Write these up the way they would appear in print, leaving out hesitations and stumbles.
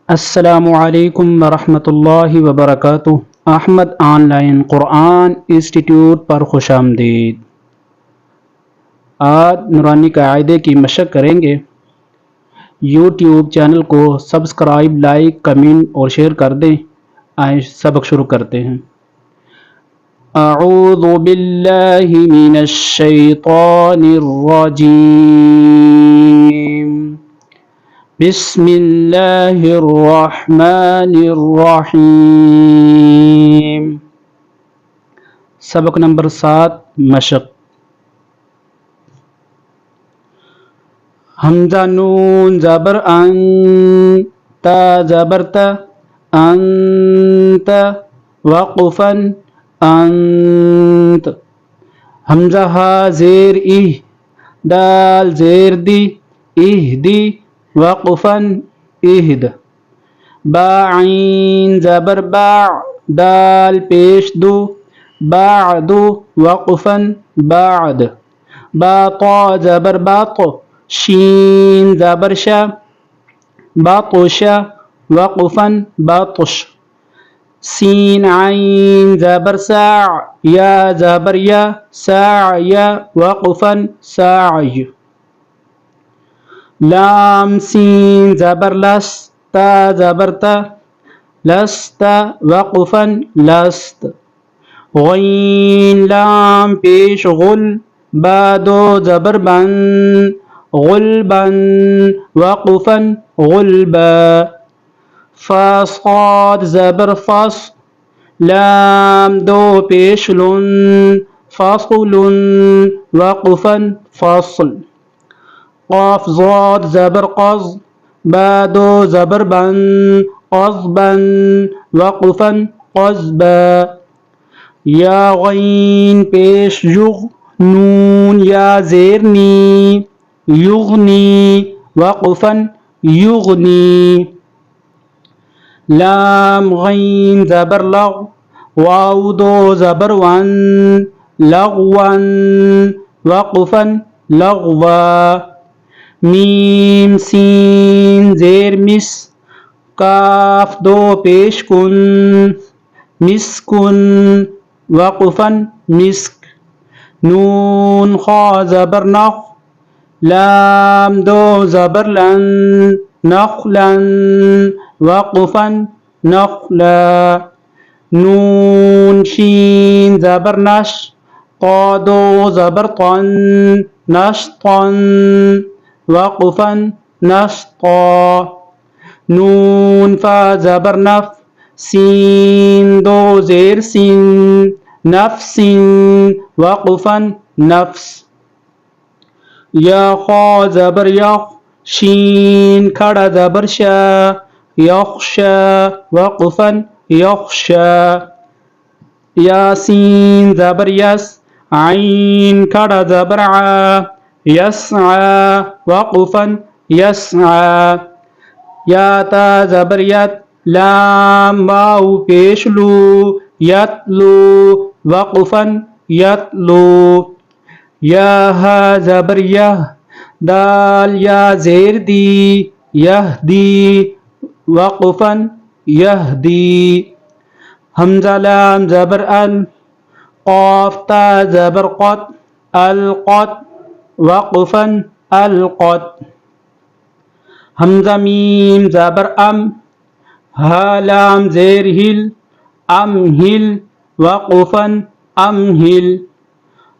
अस्सलामुअलैकुम वरहमतुल्लाहि वबरकातुहू। अहमद ऑनलाइन क़ुरआन इंस्टीट्यूट पर खुशामदीद। आज नूरानी कायदे की मशक करेंगे। यूट्यूब चैनल को सब्सक्राइब, लाइक, कमेंट और शेयर कर दें। आए सबक शुरू करते हैं। अऊज़ु बिल्लाहि मिनश शैतानिर रजीम। बिस्मिल्लाहिर्रहमानिर्रहीम। सबक नंबर 7 मशक। हमजा नून ज़बर अन, ता ज़बर ता, अंत, वक़फ़न अंत। हमजा हा ज़ेर इह, दाल ज़ेर दी, इहदी, वक़फ़न इहद। बा आइन ज़बर बा, दाल पेश दो, बादु, वक़फ़न बाद। बा ता ज़बर बात, शीन ज़बर शा, बातुशा, वक़फ़न बातुश। सीन आइन ज़बर सा, या ज़बर या, साया, वक़फ़न साय। लाम सीन ज़बर लस, ता ज़बर ता, लस्ता, वक़फ़न लस्त। गईन लाम पेश गुल, बादो ज़बर बन, गुलबन, वक़फ़न गुलबा। फा साद ज़बर फस, लाम दो पेश लुन, फ़स्लुन, वक़फ़न फ़स्ल। क़ाफ ज़ाद ज़बर क़ज़, बादो ज़बर बन, क़ज़बन, वक़फ़न क़ज़बा। या गईन पेश युग, नून या ज़ेर नी, युगनी, वक़फ़न युगनी। लाम गईन ज़बर लग, वाव दो ज़बर वन, लग़वन, वक़फ़न लग़वा। मीम सीन ज़ेर मिस, काफ दो पेश कुन, मिस्कुन, वक़फ़न मिस्क। नून खा ज़बर नख, लाम दो ज़बर लन, नखलन, वक़फ़न नखला। नून शीन ज़बर नश, ता दो ज़बर तन, नशतन, वक़फ़न नशता। नून फा ज़बर नफ, सीन दो ज़ेर सिन, नफ़सिन, वक़फ़न नफ़्स। या खा ज़बर यख, शीन खड़ा ज़बर शा, यख्शा, वक़फ़न यख्शा। यासीन ज़बर यस, आइन खड़ा ज़बर आ, यस्आ, वक़फ़न यस्आ। या ता ज़बर यत, लाम वाव पेश लू, यतलू, वक़फ़न यतलू। या हा ज़बर यह, दाल या ज़ेर दी, यहदी, वक़फ़न यहदी। हमज़ा लाम ज़बर अल, क़ाफ ता ज़बर क़त, अलक़त, वक़फ़न अलक़त। हमज़ा मीम ज़बर अम, हा लाम ज़ेर हिल, अमहिल, वक़फ़न अमहिल।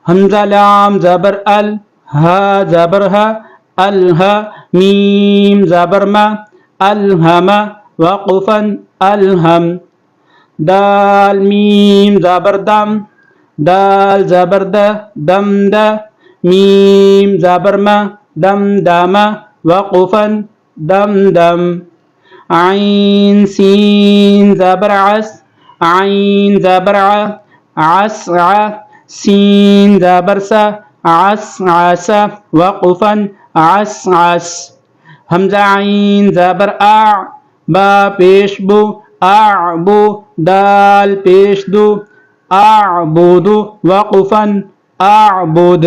हमज़ा लाम ज़बर अल, हा ज़बर हा, अलहा, मीम ज़बर मा, अलहमा, वक़फ़न अलहम। दाल मीम ज़बर दम, दाल ज़बर द, दम द, मीम ज़बर मा, दम दामा, वक़फ़न दम दम। आइन सीन ज़बर अस, आइन ज़बर आ, अस्आ, सीन ज़बर सा, अस्आसा, वक़फ़न अस्आस। हमज़ा आइन ज़बर आ, बा पेश बु, आबु, दाल पेश दु, आबुदु, वक़फ़न आबुद।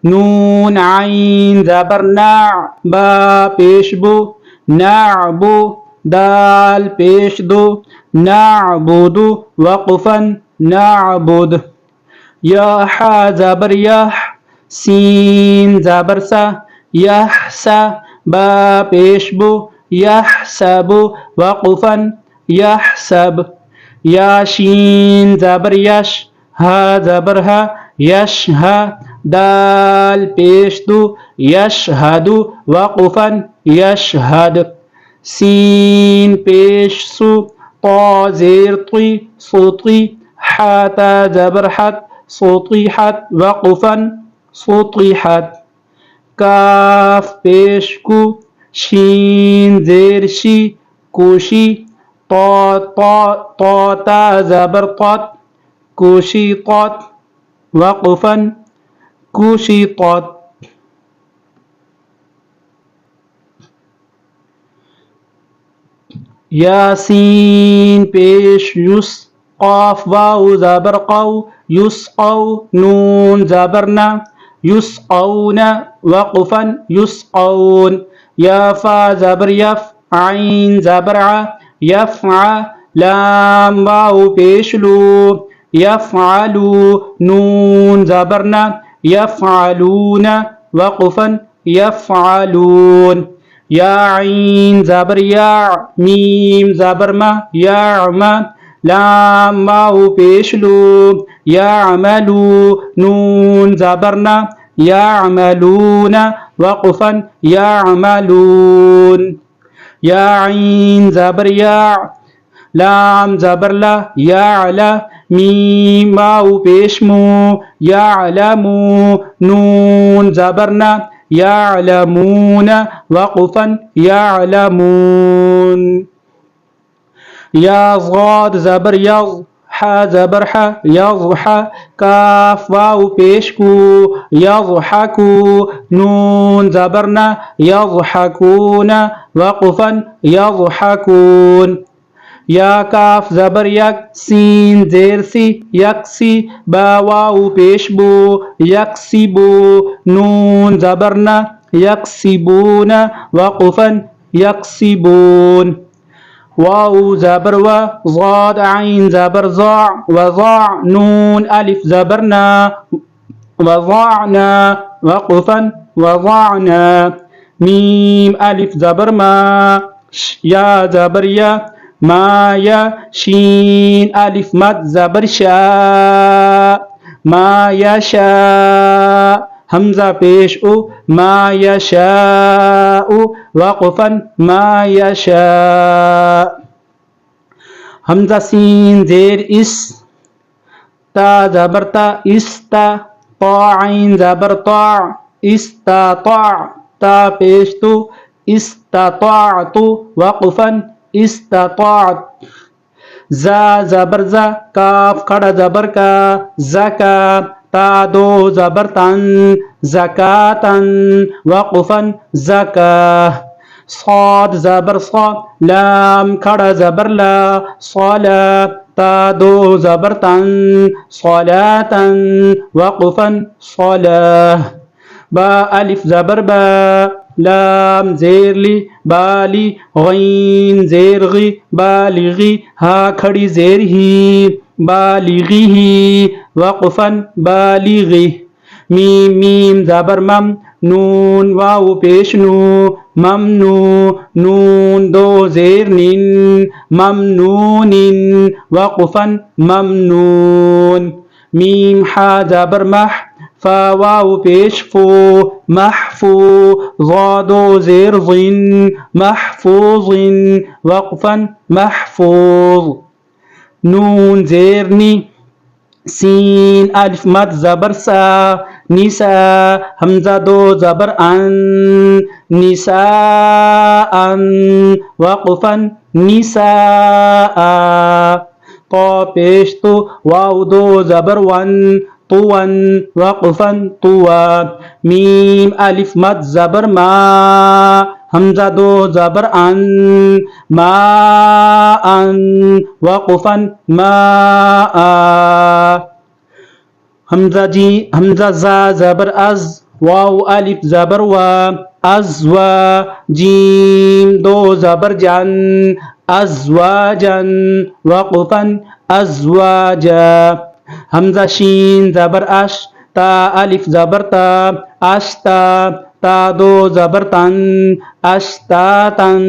नून आइन ज़बर ना, बा पेश बु, नअबु दाल पेश दो नअबुदु वक़फ़न नअबुद या हा ज़बर यह सीन ज़बर सा यहसा बा पेश बो यहसबु वक़फ़न यहसब या शीन ज़बर यश हा ज़बर हा यशहा दाल पेश दो यशहदु वक़फ़न यशहद सीन पेश सु ता ज़ेर ती सोती हाता ज़बर हत सोतीहत वक़फ़न सोतीहत काफ पेश कु शीन ज़ेर शी कोशी ता ज़बर तत कोशी तत वक़फ़न कोशी तत यासीन पेश युस क़ाफ वाउ ज़बर क़ौ युस्क़ौ नून ज़बर ना युस्क़ौन वक़फ़न युस्क़ौन या फ़ा ज़बर यफ़ आइन ज़बर आ यफ़आ लाम वाउ पेश लू यफ़अलु नून ज़बर ना यफ़अलून वक़फ़न यफ़अलून या आइन ज़बर या मीम ज़बर मा यामा लाम वाउ पेश लू यामलू नून ज़बर ना यामलून वक़फ़न यामलून या आइन ज़बर या लाम ज़बर ला याला मीम वाउ पेश मू यालमू नून ज़बर ना यालमून वक़फ़न यालमून या ज़ाद ज़बर यज़ हा ज़बर हा यज़हा काफ वाउ पेश कु यज़हकु नून ज़बर ना यज़हकून वक़फ़न यज़हकून या काफ ज़बर यक सीन ज़ेर सी यक्सी बा वाउ पेश बो यक्सिबु नून ज़बर ना यक्सिबून वक़फ़न यक्सिबून वाउ ज़बर व ज़ाद आइन ज़बर ज़ा व ज़ा नून अलिफ ज़बर ना वज़अना वक़फ़न वज़अना मीम अलिफ ज़बर मा या ज़बर या मा या शीन अलिफ मद ज़बर शा मा यशा हमज़ा पेश उ मा यशाउ वक़फ़न मा यशा हमज़ा सीन ज़ेर इस ता ज़बर ता इस्ता ता आइन ज़बर ता इस्ता ता पेश तु इस्तातअतु वक़फ़न इस्तातअत ज़ा ज़बर ज़ा काफ खड़ा ज़बर का ज़का ता दो ज़बर तन ज़कातन वक़फ़न ज़का صاد ज़बर सा लाम खड़ा ज़बर ला सला ता दो ज़बर तन सलातन वक़फ़न सलाह बा अलिफ ज़बर बा लाम ज़ेर ली बाली गईन ज़ेर गी बालिगी हा खड़ी ज़ेर ही बालिगी ही वक़फ़न बालिगी मीम मीम ज़बर मम नून वाउ पेश नू ममनू नून दो ज़ेर निन ममनूनिन वक़फ़न ममनून मीम हा ज़बर मह फा वाउ पेश फू महफू ज़ादो ज़ेर ज़िन महफूज़िन वक़फ़न महफूज़ नून ज़ेर नी सीन अलिफ मद ज़बर सा निसा हमज़ा दो ज़बर अन निसा अन वक़फ़न निसा ता पेश तो वाउ दो ज़बर वन तुवन वक़फ़न तुवा मीम अलिफ मद ज़बर मा हमज़ा दो ज़बर अन मा अन वक़फ़न मा हमज़ा ज़ा ज़बर अज़ वाउ अलिफ ज़बर वा अज़ वा जीम दो ज़बर जन अज़वाजन वक़फ़न अज़वाजा। हमज़ा शीन ज़बर अश ता अलिफ ज़बर ता अश्ता ता दो ज़बर तन अश्तातन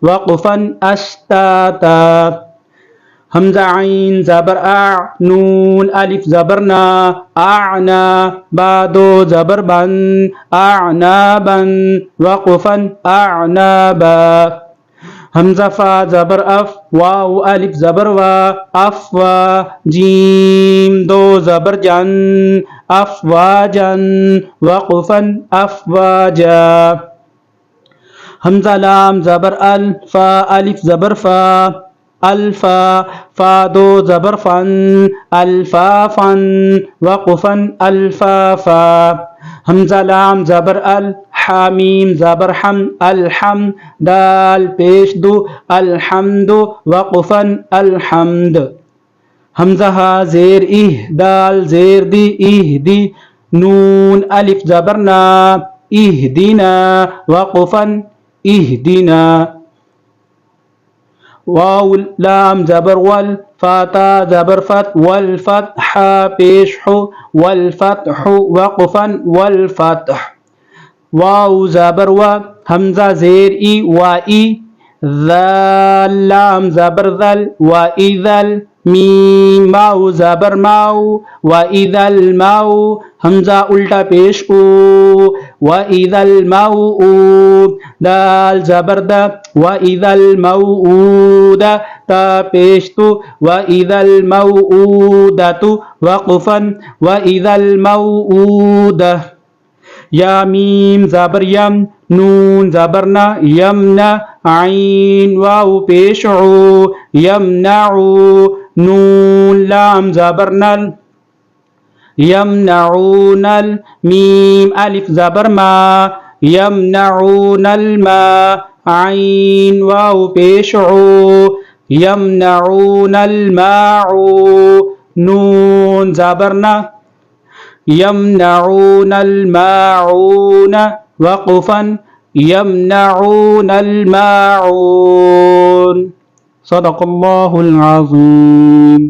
वक़फ़न अश्ताता। हमज़ा आइन ज़बर आ नून अलिफ ज़बर ना आना बा दो ज़बर बन आनाबन वक़फ़न आनाबा। हमज़ा फा ज़बर अफ वाव अलिफ ज़बर वा अफ़वा जीम दो ज़बर जन अफ़वाजन वक़फ़न अफ़वाजा। हमज़ा लाम ज़बर अल फा अलिफ ज़बर फा अल्फा फा दो ज़बर फन अल्फाफन वक़फ़न अल्फाफा। हमज़ा लाम ज़बर अल हामीम ज़बर हम अलहम दाल पेश दो अलहम्दु वक़फ़न अलहम्द। हमज़ा हा ज़ेर इह दाल ज़ेर दी इह दी नून अलिफ ज़बर ना इहदिना वक़फ़न इहदिना। वाव लाम ज़बर वल फाता ज़बर फत वल फतह पेश हो वल फतह वक़फ़न वल फतह। वाव ज़बर व हमज़ा ज़ेर ई वाई ज़ाल लाम ज़बर ज़ल वाइज़ल मीम माऊ ज़बर माऊ वाइज़ल माऊ। हमज़ा उल्टा पेश ऊ वाइज़ल माऊ दाल ज़बर द वाइज़ल मऊद ता पेश तु वाइज़ल मऊदतु वक़फ़न वाइज़ल मऊद। या मीम ज़बर यम नून ज़बर ना यमना आइन वाव पेश उ यमनाउ नून लाम ज़बर नल यमनाउनल मीम अलिफ ज़बर मा यमनाउनल मा आइन वाव पेश उ यमनाउनल माउ नून ज़बर ना यमनाउनल माऊन वक़फ़न यमनाउनल माऊन। सदक़ल्लाहुल अज़ीम।